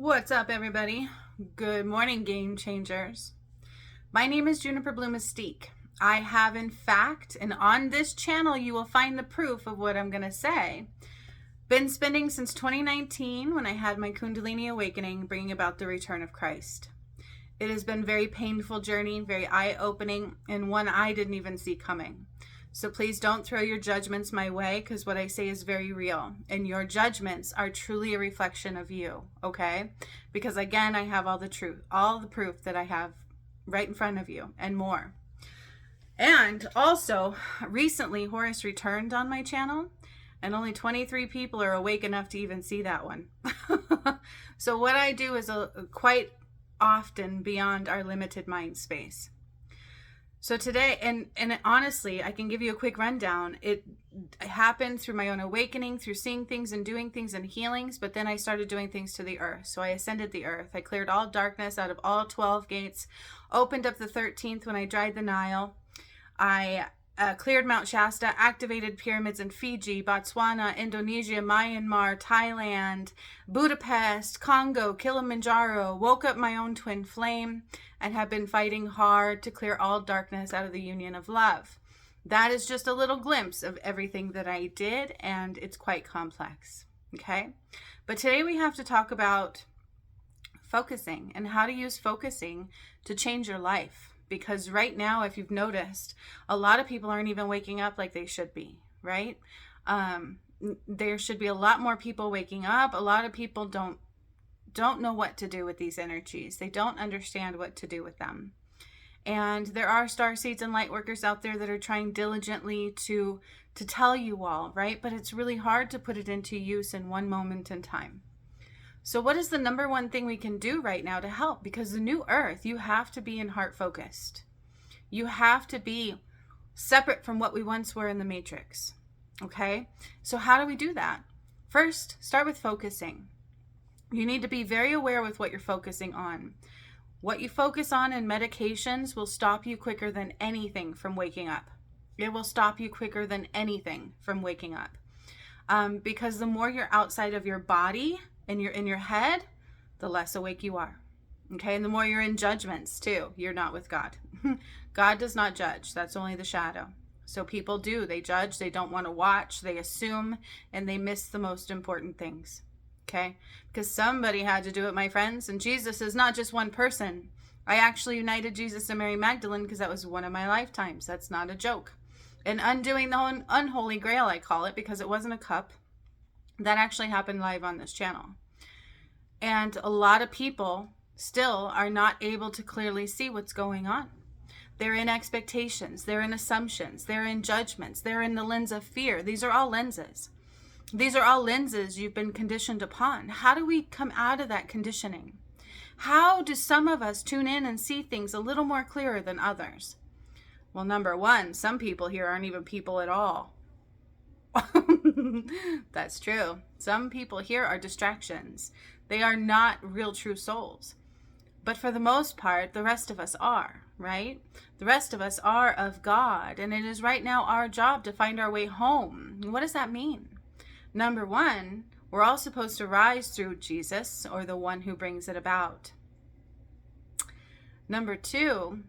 What's up, everybody? Good morning, game changers. My name is Juniper Blue Mystique. I have, in fact, and on this channel, you will find the proof of what I'm going to say, been spending since 2019 when I had my Kundalini awakening, bringing about the return of Christ. It has been a very painful journey, very eye-opening, and one I didn't even see coming. So please don't throw your judgments my way, because what I say is very real. And your judgments are truly a reflection of you, okay? Because again, I have all the truth, all the proof that I have right in front of you and more. And also, recently, Horus returned on my channel, and only 23 people are awake enough to even see that one. So what I do is quite often beyond our limited mind space. So today, and honestly, I can give you a quick rundown. It happened through my own awakening, through seeing things and doing things and healings, but then I started doing things to the earth. So I ascended the earth. I cleared all darkness out of all 12 gates, opened up the 13th when I dried the Nile. I cleared Mount Shasta, activated pyramids in Fiji, Botswana, Indonesia, Myanmar, Thailand, Budapest, Congo, Kilimanjaro, woke up my own twin flame, and have been fighting hard to clear all darkness out of the union of love. That is just a little glimpse of everything that I did, and it's quite complex, okay? But today we have to talk about focusing and how to use focusing to change your life. Because right now, if you've noticed, a lot of people aren't even waking up like they should be, right? There should be a lot more people waking up. A lot of people don't know what to do with these energies. They don't understand what to do with them. And there are starseeds and light workers out there that are trying diligently to tell you all, right? But it's really hard to put it into use in one moment in time. So what is the number one thing we can do right now to help? Because the new earth, you have to be in heart focused. You have to be separate from what we once were in the matrix. Okay? So how do we do that? First, start with focusing. You need to be very aware with what you're focusing on. What you focus on in medications will stop you quicker than anything from waking up. It will stop you quicker than anything from waking up. Because the more you're outside of your body and you're in your head, the less awake you are. Okay? And the more you're in judgments too. You're not with God. God does not judge. That's only the shadow. So people do. They judge. They don't want to watch. They assume. And they miss the most important things. Okay? Because somebody had to do it, my friends. And Jesus is not just one person. I actually united Jesus and Mary Magdalene because that was one of my lifetimes. That's not a joke. And undoing the unholy grail, I call it, because it wasn't a cup. That actually happened live on this channel. And a lot of people still are not able to clearly see what's going on. They're in expectations. They're in assumptions. They're in judgments. They're in the lens of fear. These are all lenses. These are all lenses you've been conditioned upon. How do we come out of that conditioning? How do some of us tune in and see things a little more clearer than others? Well, number one, some people here aren't even people at all. That's true. Some people here are distractions. They are not real true souls. But for the most part, the rest of us are, right? The rest of us are of God. And it is right now our job to find our way home. What does that mean? Number one, we're all supposed to rise through Jesus, or the one who brings it about. Number two,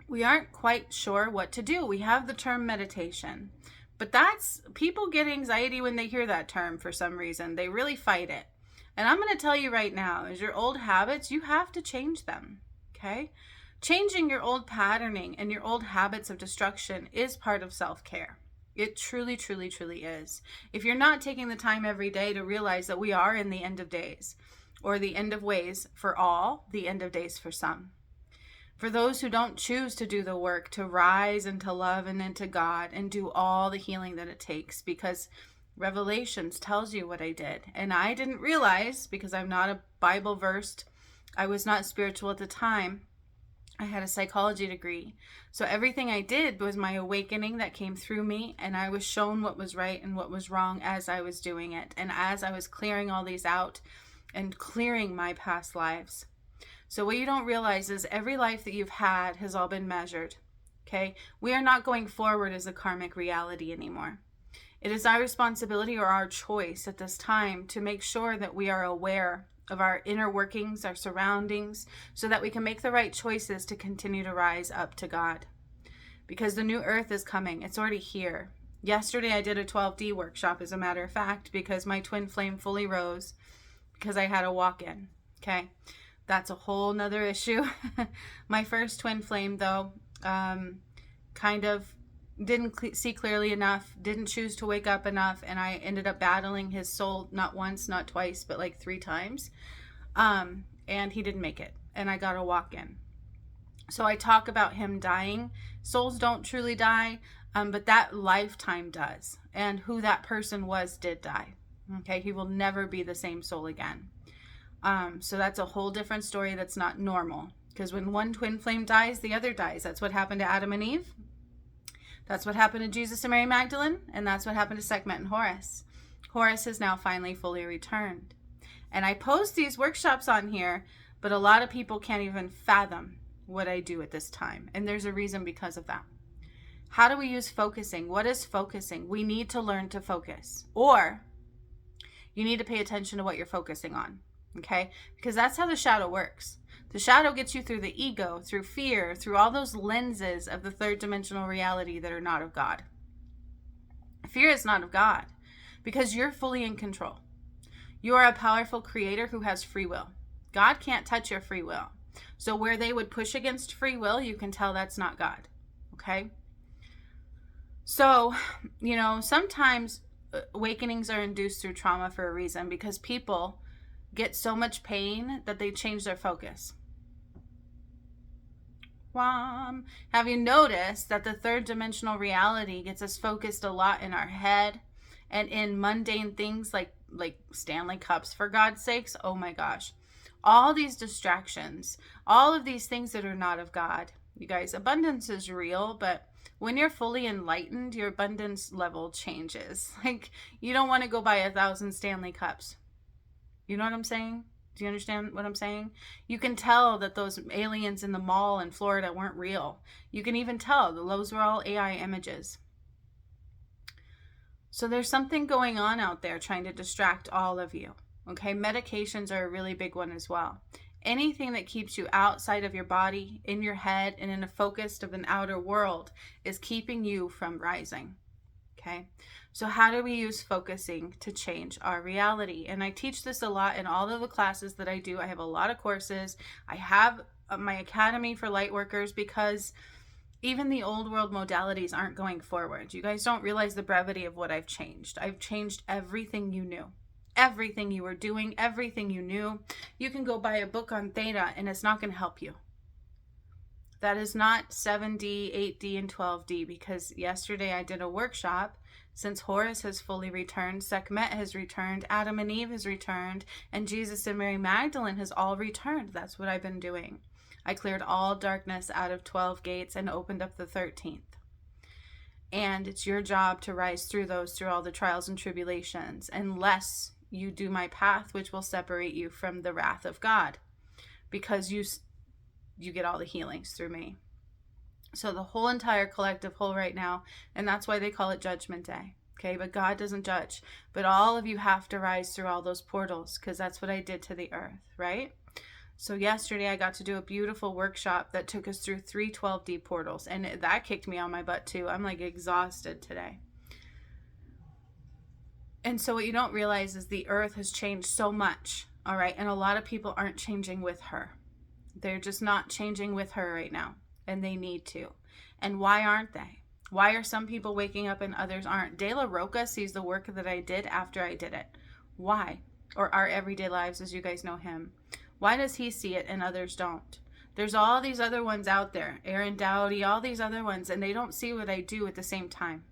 we aren't quite sure what to do. We have the term meditation. But people get anxiety when they hear that term for some reason. They really fight it. And I'm going to tell you right now, is your old habits, you have to change them, okay? Changing your old patterning and your old habits of destruction is part of self-care. It truly, truly, truly is. If you're not taking the time every day to realize that we are in the end of days, or the end of ways for all, the end of days for some. For those who don't choose to do the work to rise into love and into God and do all the healing that it takes, because Revelations tells you what I did. And I didn't realize, because I'm not a Bible versed, I was not spiritual at the time. I had a psychology degree. So everything I did was my awakening that came through me, and I was shown what was right and what was wrong as I was doing it. And as I was clearing all these out and clearing my past lives. So what you don't realize is every life that you've had has all been measured. Okay? We are not going forward as a karmic reality anymore. It is our responsibility or our choice at this time to make sure that we are aware of our inner workings, our surroundings, so that we can make the right choices to continue to rise up to God. Because the new earth is coming. It's already here. Yesterday I did a 12D workshop, as a matter of fact, because my twin flame fully rose because I had a walk-in. Okay, that's a whole nother issue. My first twin flame, though, kind of didn't see clearly enough, didn't choose to wake up enough, and I ended up battling his soul not once, not twice, but like 3 times. And he didn't make it, and I got a walk-in. So I talk about him dying. Souls don't truly die, but that lifetime does. And who that person was did die. Okay, he will never be the same soul again. So that's a whole different story that's not normal. Because when one twin flame dies, the other dies. That's what happened to Adam and Eve. That's what happened to Jesus and Mary Magdalene. And that's what happened to Sekhmet and Horus. Horus has now finally fully returned. And I post these workshops on here, but a lot of people can't even fathom what I do at this time. And there's a reason because of that. How do we use focusing? What is focusing? We need to learn to focus. Or you need to pay attention to what you're focusing on. Okay? Because that's how the shadow works. The shadow gets you through the ego, through fear, through all those lenses of the third dimensional reality that are not of God. Fear is not of God because you're fully in control. You are a powerful creator who has free will. God can't touch your free will. So where they would push against free will, you can tell that's not God. Okay? So, sometimes awakenings are induced through trauma for a reason, because people get so much pain that they change their focus. Have you noticed that the third dimensional reality gets us focused a lot in our head and in mundane things like Stanley Cups, for God's sakes? Oh my gosh. All these distractions, all of these things that are not of God. You guys, abundance is real, but when you're fully enlightened, your abundance level changes. Like, you don't want to go buy 1,000 Stanley Cups. You know what I'm saying? Do you understand what I'm saying? You can tell that those aliens in the mall in Florida weren't real. You can even tell those were all AI images. So there's something going on out there trying to distract all of you. Okay, medications are a really big one as well. Anything that keeps you outside of your body, in your head, and in a focus of an outer world is keeping you from rising. Okay, so how do we use focusing to change our reality? And I teach this a lot in all of the classes that I do. I have a lot of courses. I have my Academy for Lightworkers, because even the old world modalities aren't going forward. You guys don't realize the brevity of what I've changed. I've changed everything you knew. Everything you were doing, everything you knew. You can go buy a book on theta and it's not going to help you. That is not 7D, 8D, and 12D, because yesterday I did a workshop. Since Horus has fully returned, Sekhmet has returned, Adam and Eve has returned, and Jesus and Mary Magdalene has all returned. That's what I've been doing. I cleared all darkness out of 12 gates and opened up the 13th. And it's your job to rise through those, through all the trials and tribulations, unless you do my path, which will separate you from the wrath of God, because you get all the healings through me. So the whole entire collective whole right now, and that's why they call it Judgment Day. Okay, but God doesn't judge. But all of you have to rise through all those portals, because that's what I did to the earth, right? So yesterday I got to do a beautiful workshop that took us through 3 12D portals, and that kicked me on my butt too. I'm like exhausted today. And so what you don't realize is the earth has changed so much, all right? And a lot of people aren't changing with her. They're just not changing with her right now, and they need to. And why aren't they? Why are some people waking up and others aren't? De La Roca sees the work that I did after I did it. Why? Or Our Everyday Lives, as you guys know him. Why does he see it and others don't? There's all these other ones out there, Aaron Dowdy, all these other ones, and they don't see what I do at the same time.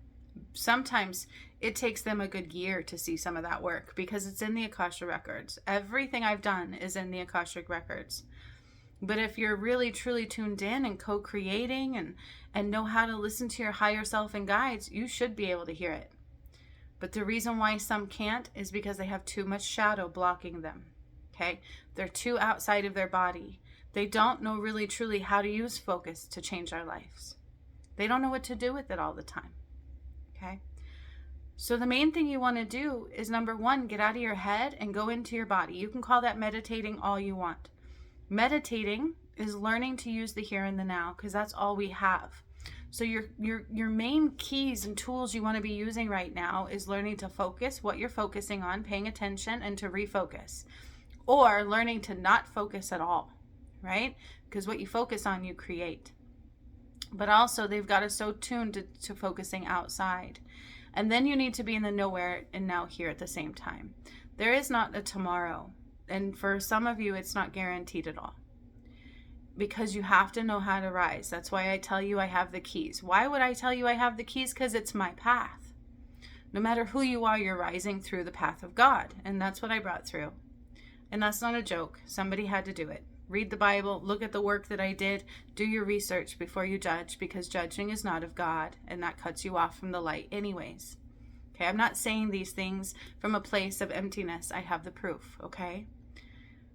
Sometimes it takes them a good year to see some of that work, because it's in the Akasha records. Everything I've done is in the Akashic records. But if you're really truly tuned in and co-creating and know how to listen to your higher self and guides, you should be able to hear it. But the reason why some can't is because they have too much shadow blocking them. Okay? They're too outside of their body. They don't know really truly how to use focus to change our lives. They don't know what to do with it all the time. Okay? So the main thing you want to do is, number one, get out of your head and go into your body. You can call that meditating all you want. Meditating is learning to use the here and the now, because that's all we have. So your main keys and tools you want to be using right now is learning to focus what you're focusing on, paying attention, and to refocus. Or learning to not focus at all, right? Because what you focus on, you create. But also, they've got us so tuned to focusing outside. And then you need to be in the nowhere and now here at the same time. There is not a tomorrow. And for some of you, it's not guaranteed at all. Because you have to know how to rise. That's why I tell you I have the keys. Why would I tell you I have the keys? Because it's my path. No matter who you are, you're rising through the path of God. And that's what I brought through. And that's not a joke. Somebody had to do it. Read the Bible, look at the work that I did, do your research before you judge, because judging is not of God, and that cuts you off from the light anyways. Okay, I'm not saying these things from a place of emptiness. I have the proof, okay?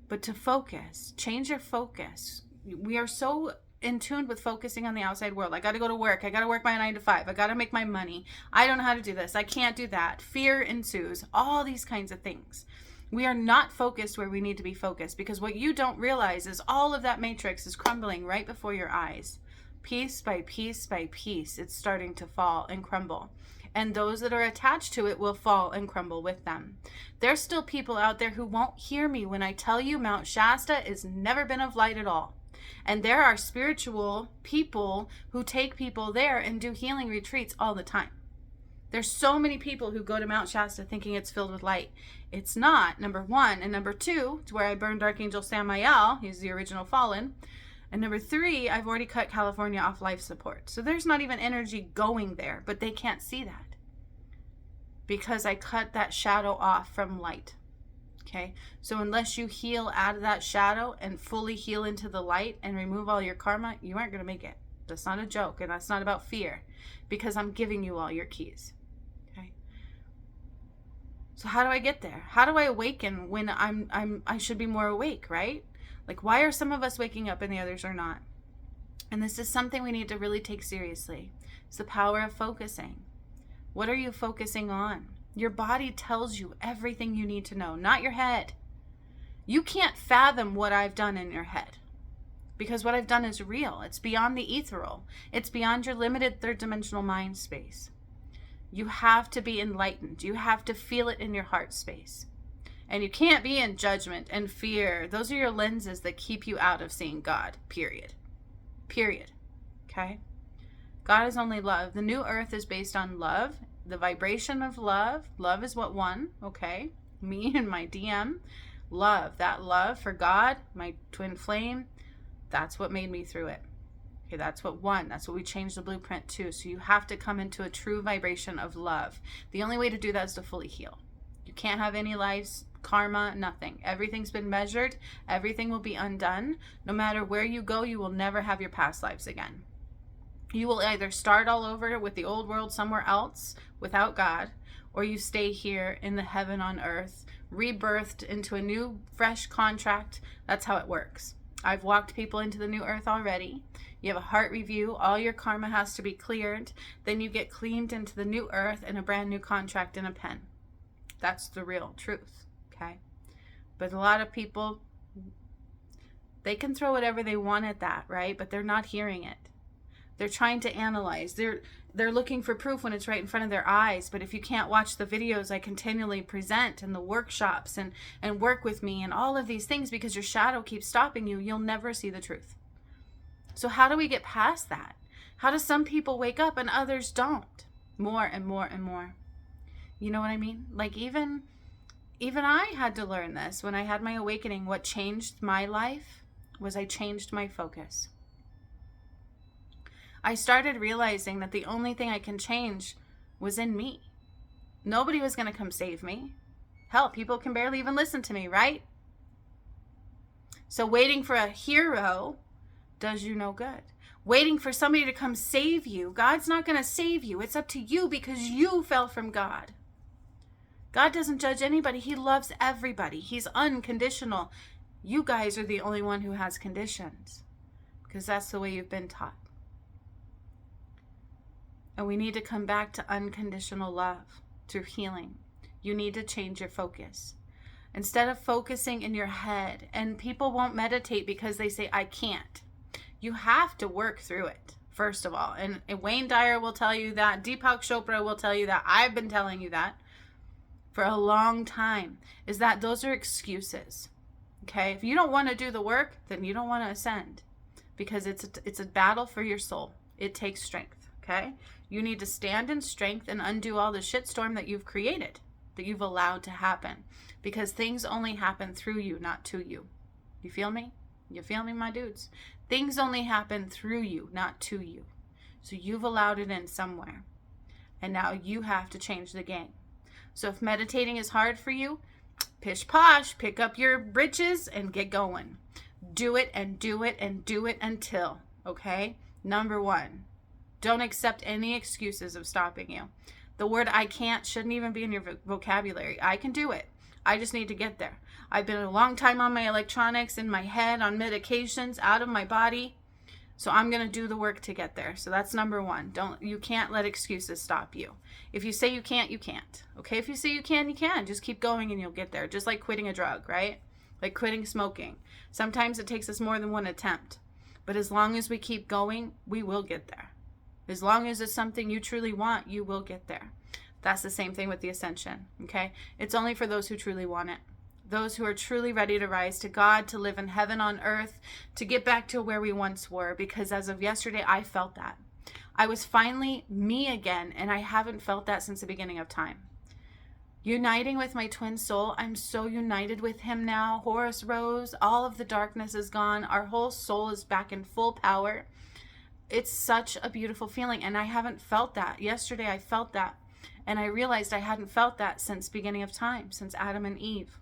But to focus, change your focus. We are so in tune with focusing on the outside world. I got to go to work. I got to work my 9 to 5. I got to make my money. I don't know how to do this. I can't do that. Fear ensues. All these kinds of things. We are not focused where we need to be focused, because what you don't realize is all of that matrix is crumbling right before your eyes. Piece by piece by piece, it's starting to fall and crumble. And those that are attached to it will fall and crumble with them. There's still people out there who won't hear me when I tell you Mount Shasta has never been of light at all. And there are spiritual people who take people there and do healing retreats all the time. There's so many people who go to Mount Shasta thinking it's filled with light. It's not, number one. And number two, it's where I burned Archangel Samael. He's the original fallen. And number three, I've already cut California off life support. So there's not even energy going there, but they can't see that. Because I cut that shadow off from light. Okay? So unless you heal out of that shadow and fully heal into the light and remove all your karma, you aren't going to make it. That's not a joke, and that's not about fear. Because I'm giving you all your keys. So how do I get there? How do I awaken when I should be more awake, right? Like, why are some of us waking up and the others are not? And this is something we need to really take seriously. It's the power of focusing. What are you focusing on? Your body tells you everything you need to know, not your head. You can't fathom what I've done in your head, because what I've done is real. It's beyond the ethereal. It's beyond your limited third dimensional mind space. You have to be enlightened. You have to feel it in your heart space. And you can't be in judgment and fear. Those are your lenses that keep you out of seeing God, period. Period. Okay? God is only love. The new earth is based on love, the vibration of love. Love is what won, okay? Me and my DM. Love. That love for God, my twin flame, that's what made me through it. Okay, that's what won. That's what we changed the blueprint to. So you have to come into a true vibration of love. The only way to do that is to fully heal. You can't have any lives, karma, nothing. Everything's been measured. Everything will be undone. No matter where you go, you will never have your past lives again. You will either start all over with the old world somewhere else without God, or you stay here in the heaven on earth, rebirthed into a new, fresh contract. That's how it works. I've walked people into the new earth already. You have a heart review. All your karma has to be cleared. Then you get cleaned into the new earth and a brand new contract in a pen. That's the real truth, okay? But a lot of people, they can throw whatever they want at that, right? But they're not hearing it. They're trying to analyze. They're looking for proof when it's right in front of their eyes. But if you can't watch the videos I continually present and the workshops and work with me and all of these things, because your shadow keeps stopping you, you'll never see the truth. So how do we get past that? How do some people wake up and others don't? More and more and more. You know what I mean? Like even I had to learn this when I had my awakening. What changed my life was I changed my focus. I started realizing that the only thing I can change was in me. Nobody was going to come save me. Hell, people can barely even listen to me, right? So waiting for a hero does you no good. Waiting for somebody to come save you, God's not going to save you. It's up to you because you fell from God. God doesn't judge anybody. He loves everybody. He's unconditional. You guys are the only one who has conditions, because that's the way you've been taught. And we need to come back to unconditional love. through healing. You need to change your focus. Instead of focusing in your head, and people won't meditate because they say, I can't. You have to work through it, first of all. And Wayne Dyer will tell you that. Deepak Chopra will tell you that. I've been telling you that for a long time, is that those are excuses. Okay? If you don't want to do the work, then you don't want to ascend, because it's a battle for your soul. It takes strength. Okay? You need to stand in strength and undo all the shitstorm that you've created, that you've allowed to happen, because things only happen through you, not to you. You feel me? You feel me, my dudes? Things only happen through you, not to you. So you've allowed it in somewhere, and now you have to change the game. So if meditating is hard for you, pish posh, pick up your britches and get going. Do it and do it and do it until, okay? Number one, don't accept any excuses of stopping you. The word I can't shouldn't even be in your vocabulary. I can do it. I just need to get there. I've been a long time on my electronics, in my head, on medications, out of my body. So I'm going to do the work to get there. So that's number one. You can't let excuses stop you. If you say you can't, you can't. Okay? If you say you can, you can. Just keep going and you'll get there. Just like quitting a drug, right? Like quitting smoking. Sometimes it takes us more than one attempt. But as long as we keep going, we will get there. As long as it's something you truly want, you will get there. That's the same thing with the ascension, okay? It's only for those who truly want it. Those who are truly ready to rise to God, to live in heaven on earth, to get back to where we once were. Because as of yesterday, I felt that. I was finally me again, and I haven't felt that since the beginning of time. Uniting with my twin soul, I'm so united with him now. Horus rose, all of the darkness is gone. Our whole soul is back in full power. It's such a beautiful feeling, and I haven't felt that. Yesterday, I felt that. And I realized I hadn't felt that since beginning of time, since Adam and Eve.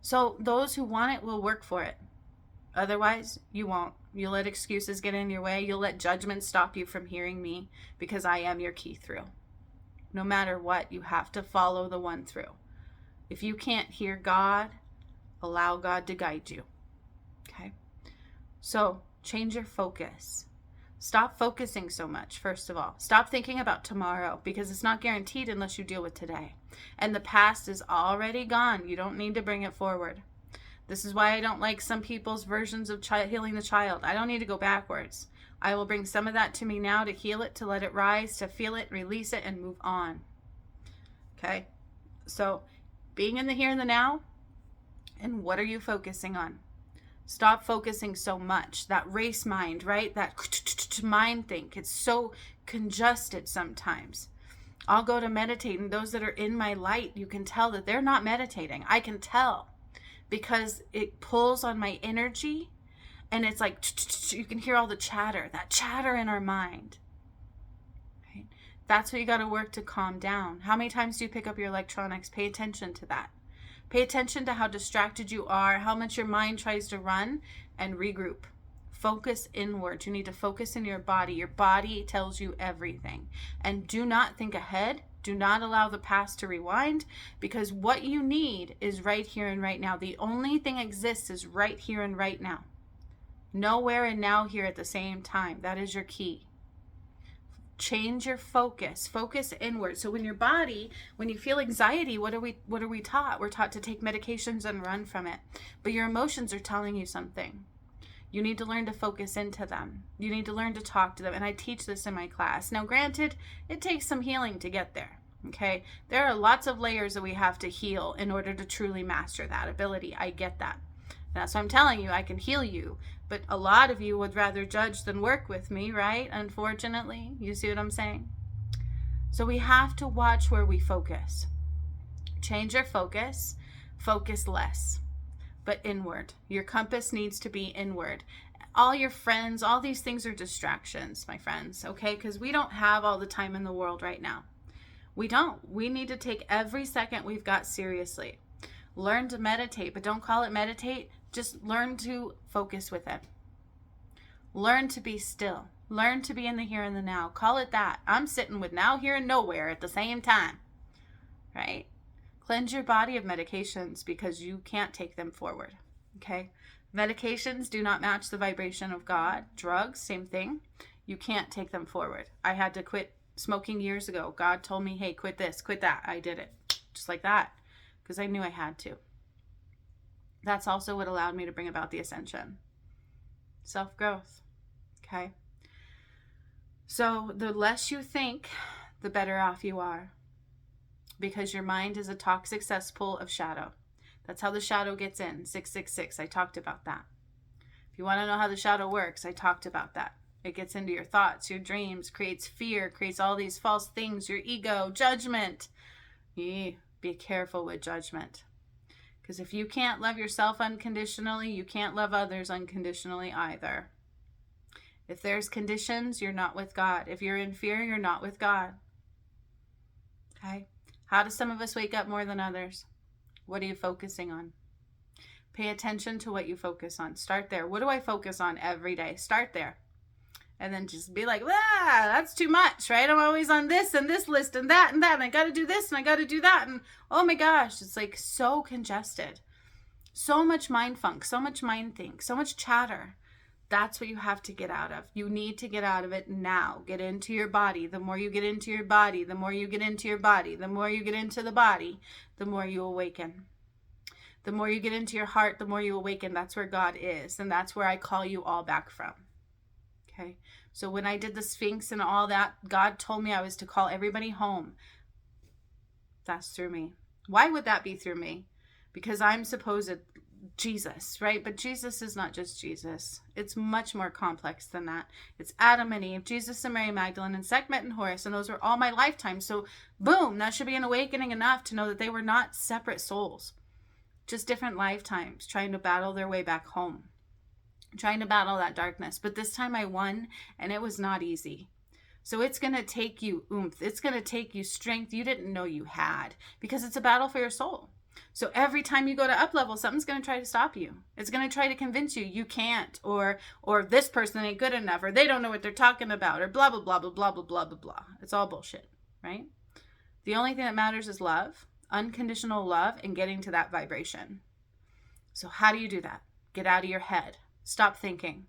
So those who want it will work for it. Otherwise, you won't. You'll let excuses get in your way. You'll let judgment stop you from hearing me, because I am your key through. No matter what, you have to follow the one through. If you can't hear God, allow God to guide you. Okay? So change your focus. Stop focusing so much, first of all. Stop thinking about tomorrow, because it's not guaranteed unless you deal with today. And the past is already gone. You don't need to bring it forward. This is why I don't like some people's versions of healing the child. I don't need to go backwards. I will bring some of that to me now to heal it, to let it rise, to feel it, release it, and move on. Okay? So, being in the here and the now, and what are you focusing on? Stop focusing so much. That race mind, right? That mind think. It's so congested sometimes. I'll go to meditate, and those that are in my light, you can tell that they're not meditating. I can tell, because it pulls on my energy, and it's like you can hear all the chatter, that chatter in our mind. Right? That's what you got to work to calm down. How many times do you pick up your electronics? Pay attention to that. Pay attention to how distracted you are, how much your mind tries to run, and regroup. Focus inward. You need to focus in your body. Your body tells you everything. And do not think ahead. Do not allow the past to rewind, because what you need is right here and right now. The only thing exists is right here and right now. Nowhere and now here at the same time. That is your key. Change your focus. Focus inward. So when your body, when you feel anxiety, what are we taught? We're taught to take medications and run from it. But your emotions are telling you something. You need to learn to focus into them. You need to learn to talk to them. And I teach this in my class. Now, granted, it takes some healing to get there. Okay? There are lots of layers that we have to heal in order to truly master that ability. I get that. That's why I'm telling you, I can heal you. But a lot of you would rather judge than work with me, right? Unfortunately. You see what I'm saying? So we have to watch where we focus. Change your focus. Focus less, but inward. Your compass needs to be inward. All your friends, all these things are distractions, my friends, okay? Because we don't have all the time in the world right now. We don't. We need to take every second we've got seriously. Learn to meditate, but don't call it meditate. Just learn to focus with it. Learn to be still. Learn to be in the here and the now. Call it that. I'm sitting with now, here, and nowhere at the same time. Right? Cleanse your body of medications, because you can't take them forward. Okay? Medications do not match the vibration of God. Drugs, same thing. You can't take them forward. I had to quit Smoking years ago. God told me, hey, quit this, quit that. I did it. Just like that. Because I knew I had to. That's also what allowed me to bring about the ascension. Self-growth. Okay? So the less you think, the better off you are. Because your mind is a toxic cesspool of shadow. That's how the shadow gets in. 666. I talked about that. If you want to know how the shadow works, I talked about that. It gets into your thoughts, your dreams, creates fear, creates all these false things, your ego, judgment. Be careful with judgment. Because if you can't love yourself unconditionally, you can't love others unconditionally either. If there's conditions, you're not with God. If you're in fear, you're not with God. Okay? How do some of us wake up more than others? What are you focusing on? Pay attention to what you focus on. Start there. What do I focus on every day? Start there. And then just be like, that's too much, right? I'm always on this and this list and that and that. And I got to do this and I got to do that. And oh my gosh, it's like so congested. So much mind funk, so much mind think, so much chatter. That's what you have to get out of. You need to get out of it now. Get into your body. The more you get into your body, the more you get into your body, the more you get into the body, the more you awaken. The more you get into your heart, the more you awaken. That's where God is. And that's where I call you all back from. Okay, so when I did the Sphinx and all that, God told me I was to call everybody home. That's through me. Why would that be through me? Because I'm supposed Jesus, right? But Jesus is not just Jesus. It's much more complex than that. It's Adam and Eve, Jesus and Mary Magdalene, and Sekhmet and Horus, and those were all my lifetimes. So boom, that should be an awakening enough to know that they were not separate souls, just different lifetimes trying to battle their way back home. Trying to battle that darkness. But this time I won, and it was not easy. So it's going to take you oomph. It's going to take you strength you didn't know you had, because it's a battle for your soul. So every time you go to up level, something's going to try to stop you. It's going to try to convince you you can't, or this person ain't good enough, or they don't know what they're talking about, or blah, blah, blah, blah, blah, blah, blah, blah, blah. It's all bullshit, right? The only thing that matters is love, unconditional love, and getting to that vibration. So how do you do that? Get out of your head. Stop thinking.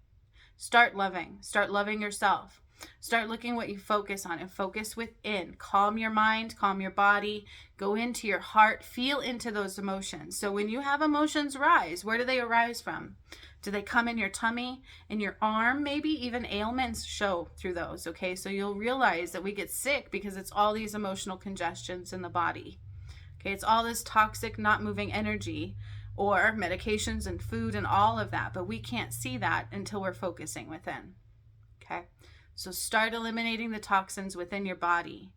Start loving. Start loving yourself. Start looking what you focus on and focus within. Calm your mind, calm your body, go into your heart, feel into those emotions. So when you have emotions rise, where do they arise from? Do they come in your tummy, in your arm? Maybe even ailments show through those, okay? So you'll realize that we get sick because it's all these emotional congestions in the body. Okay, it's all this toxic, not moving energy, or medications and food and all of that. But we can't see that until we're focusing within. Okay, so start eliminating the toxins within your body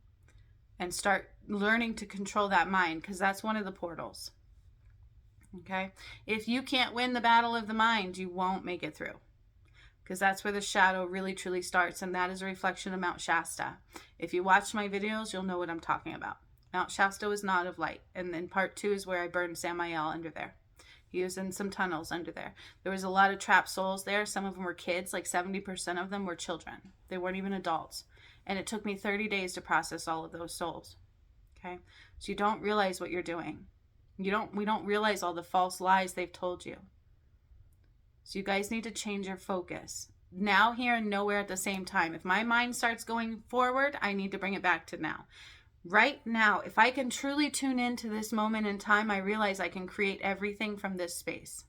and start learning to control that mind, because that's one of the portals. Okay, if you can't win the battle of the mind, you won't make it through, because that's where the shadow really truly starts, and that is a reflection of Mount Shasta. If you watch my videos, you'll know what I'm talking about. Mount Shasta was not of light, and then part 2 is where I burned Samael under there. He was in some tunnels under there. There was a lot of trapped souls there. Some of them were kids. Like 70% of them were children. They weren't even adults. And it took me 30 days to process all of those souls. Okay? So you don't realize what you're doing. We don't realize all the false lies they've told you. So you guys need to change your focus. Now, here, and nowhere at the same time. If my mind starts going forward, I need to bring it back to now. Right now, if I can truly tune into this moment in time, I realize I can create everything from this space.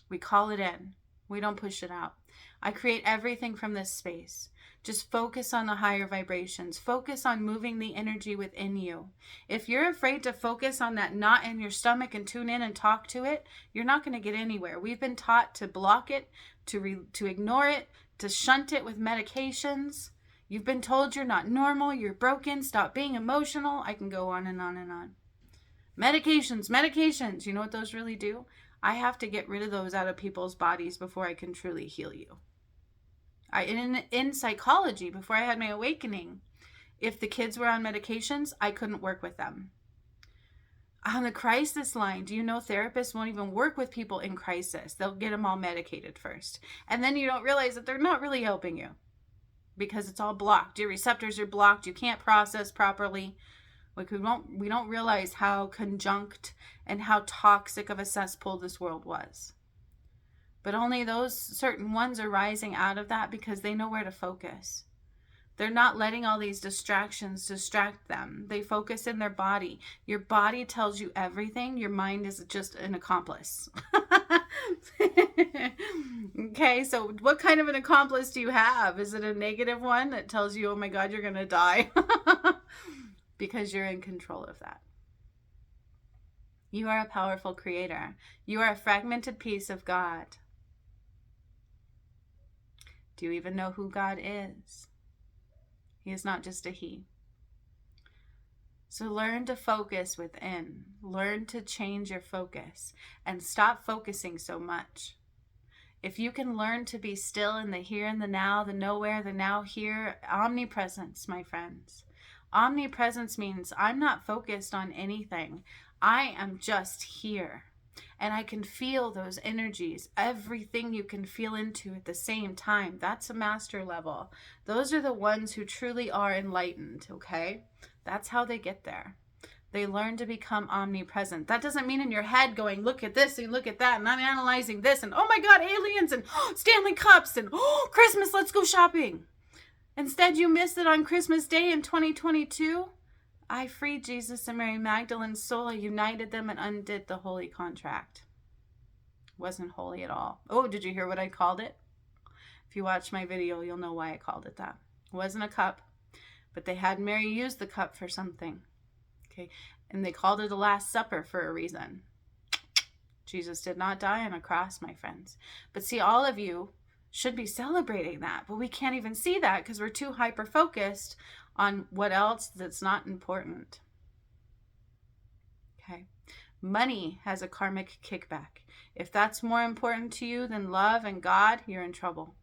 We call it in. We don't push it out. I create everything from this space. Just focus on the higher vibrations. Focus on moving the energy within you. If you're afraid to focus on that knot in your stomach and tune in and talk to it, you're not going to get anywhere. We've been taught to block it, to ignore it, to shunt it with medications. You've been told you're not normal, you're broken, stop being emotional. I can go on and on and on. Medications. You know what those really do? I have to get rid of those out of people's bodies before I can truly heal you. In psychology, before I had my awakening, if the kids were on medications, I couldn't work with them. On the crisis line, do you know therapists won't even work with people in crisis? They'll get them all medicated first. And then you don't realize that they're not really helping you, because it's all blocked. Your receptors are blocked. You can't process properly. Like we don't realize how conjunct and how toxic of a cesspool this world was. But only those certain ones are rising out of that because they know where to focus. They're not letting all these distractions distract them. They focus in their body. Your body tells you everything. Your mind is just an accomplice. Okay, so what kind of an accomplice do you have? Is it a negative one that tells you, oh my God, you're going to die? Because you're in control of that. You are a powerful creator. You are a fragmented piece of God. Do you even know who God is? He is not just a he. So learn to focus within. Learn to change your focus and stop focusing so much. If you can learn to be still in the here and the now, the nowhere, the now here, omnipresence, my friends. Omnipresence means I'm not focused on anything. I am just here. And I can feel those energies, everything you can feel into at the same time. That's a master level. Those are the ones who truly are enlightened, okay? That's how they get there. They learn to become omnipresent. That doesn't mean in your head going, look at this and look at that, and I'm analyzing this, and oh my God, aliens, and Stanley Cups, and Christmas, let's go shopping. Instead, you missed it on Christmas Day in 2022. I freed Jesus and Mary Magdalene's soul. I united them and undid the holy contract. Wasn't holy at all. Oh, did you hear what I called it? If you watch my video, you'll know why I called it that. It wasn't a cup, but they had Mary use the cup for something. Okay, and they called it the Last Supper for a reason. Jesus did not die on a cross, my friends. But see, all of you should be celebrating that, but we can't even see that because we're too hyper-focused on what else that's not important. Okay, money has a karmic kickback. If that's more important to you than love and God, you're in trouble.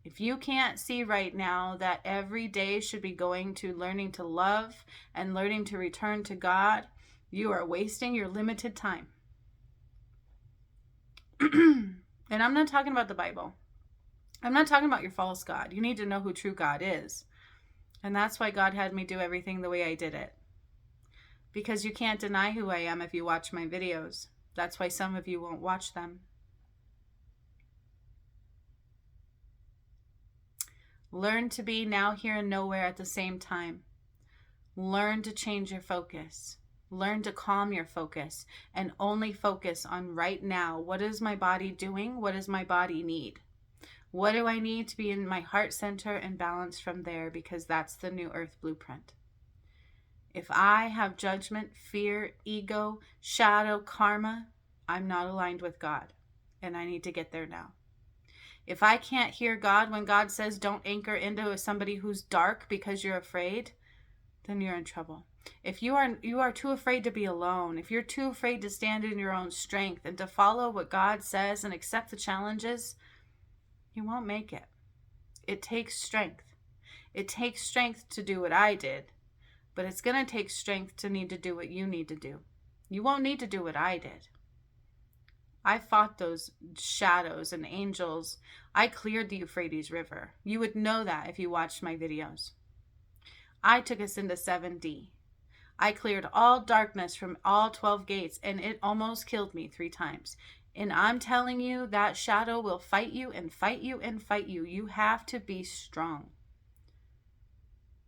If you can't see right now that every day should be going to learning to love and learning to return to God, you are wasting your limited time. And I'm not talking about the Bible. I'm not talking about your false God. You need to know who true God is. And that's why God had me do everything the way I did it. Because you can't deny who I am if you watch my videos. That's why some of you won't watch them. Learn to be now, here, and nowhere at the same time. Learn to change your focus. Learn to calm your focus and only focus on right now. What is my body doing? What does my body need? What do I need to be in my heart center and balance from there? Because that's the new earth blueprint. If I have judgment, fear, ego, shadow, karma, I'm not aligned with God. And I need to get there now. If I can't hear God when God says don't anchor into somebody who's dark because you're afraid, then you're in trouble. If you are too afraid to be alone, if you're too afraid to stand in your own strength and to follow what God says and accept the challenges, you won't make it. It takes strength. It takes strength to do what I did, but it's going to take strength to need to do what you need to do. You won't need to do what I did. I fought those shadows and angels. I cleared the Euphrates River. You would know that if you watched my videos. I took us into 7D. I cleared all darkness from all 12 gates, and it almost killed me 3 times. And I'm telling you, that shadow will fight you and fight you and fight you. You have to be strong.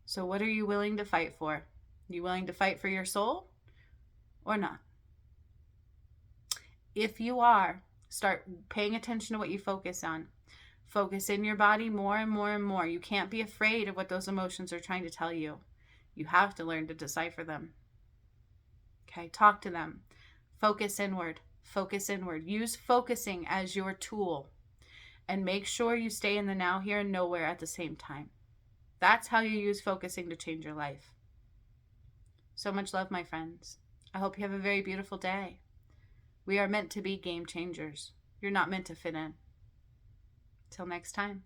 So what are you willing to fight for? You willing to fight for your soul or not? If you are, start paying attention to what you focus on. Focus in your body more and more and more. You can't be afraid of what those emotions are trying to tell you. You have to learn to decipher them. Okay, talk to them. Focus inward. Focus inward. Use focusing as your tool. And make sure you stay in the now, here, and nowhere at the same time. That's how you use focusing to change your life. So much love, my friends. I hope you have a very beautiful day. We are meant to be game changers. You're not meant to fit in. Till next time.